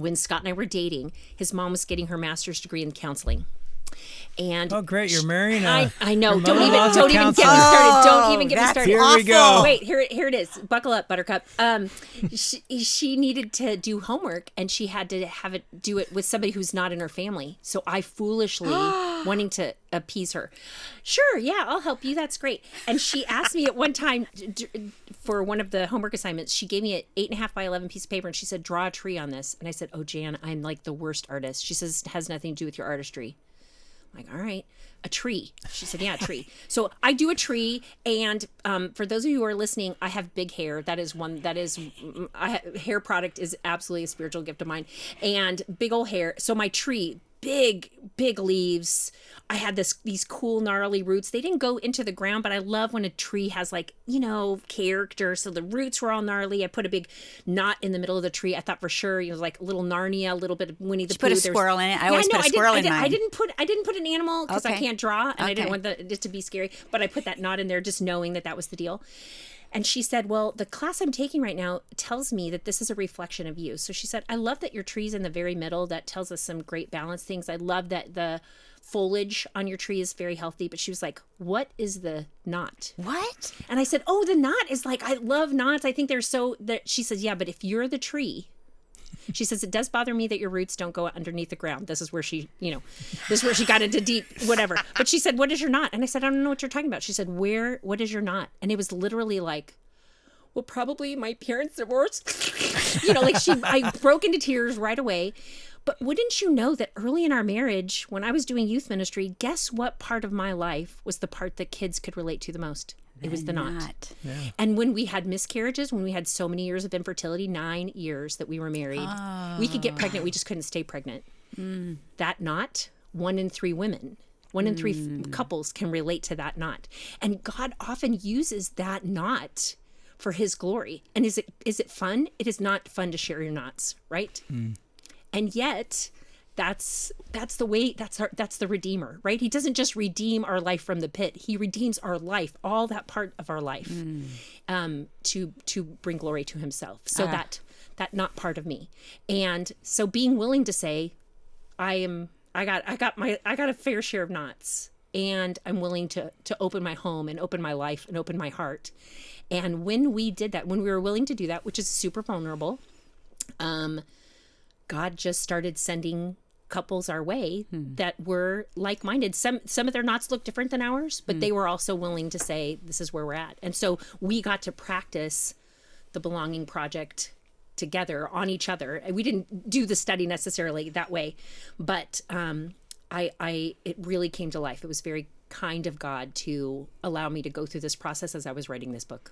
when Scott and I were dating, his mom was getting her master's degree in counseling. And oh, great! You're marrying I know. your Don't even mother-in-law's a get me counselor. started. Don't even get me that's started. Here we go. Wait, here it is. Buckle up, Buttercup. She needed to do homework, and she had to do it with somebody who's not in her family. So I foolishly, wanting to appease her, sure, yeah, I'll help you. That's great. And she asked me at one time for one of the homework assignments. She gave me an 8.5 by 11 piece of paper, and she said, "Draw a tree on this." And I said, "Oh, Jan, I'm like the worst artist." She says, "It has nothing to do with your artistry." I'm like, all right, a tree. She said, yeah, a tree. So I do a tree. And for those of you who are listening, I have big hair. Hair product is absolutely a spiritual gift of mine. And big old hair. So my tree, big leaves. I had these cool gnarly roots. They didn't go into the ground, but I love when a tree has character. So the roots were all gnarly. I put a big knot in the middle of the tree. I thought for sure, like a little Narnia, a little bit of Winnie the Pooh. Put a squirrel in it. I always put a squirrel in mine. I didn't put an animal because I Okay. can't draw, and I didn't Okay. want it to be scary. But I put that knot in there, just knowing that was the deal. And she said, well, the class I'm taking right now tells me that this is a reflection of you. So she said, I love that your tree's in the very middle. That tells us some great balance things. I love that the foliage on your tree is very healthy. But she was like, what is the knot? What? And I said, oh, the knot is like, I love knots. I think they're so, she says, yeah, but if you're the tree, she says, it does bother me that your roots don't go underneath the ground. This is where she got into deep, whatever. But she said, what is your knot? And I said, I don't know what you're talking about. She said, what is your knot? And it was literally like, well, probably my parents' divorce. I broke into tears right away. But wouldn't you know that early in our marriage, when I was doing youth ministry, guess what part of my life was the part that kids could relate to the most? It was the knot. Yeah. And when we had miscarriages, when we had so many years of infertility, 9 years that we were married, we could get pregnant. We just couldn't stay pregnant. That knot, 1 in 3 women, 1 in 3 couples can relate to that knot. And God often uses that knot for his glory. And is it fun? It is not fun to share your knots, right? And yet that's the way, that's the Redeemer, right? He doesn't just redeem our life from the pit. He redeems our life, all that part of our life, to bring glory to himself. So that not part of me. And so being willing to say, I got a fair share of knots, and I'm willing to open my home and open my life and open my heart. And when we did that, when we were willing to do that, which is super vulnerable, God just started sending couples our way that were like-minded. Some of their knots look different than ours, but they were also willing to say, this is where we're at. And so we got to practice the belonging project together on each other. We didn't do the study necessarily that way, but it really came to life. It was very kind of God to allow me to go through this process as I was writing this book.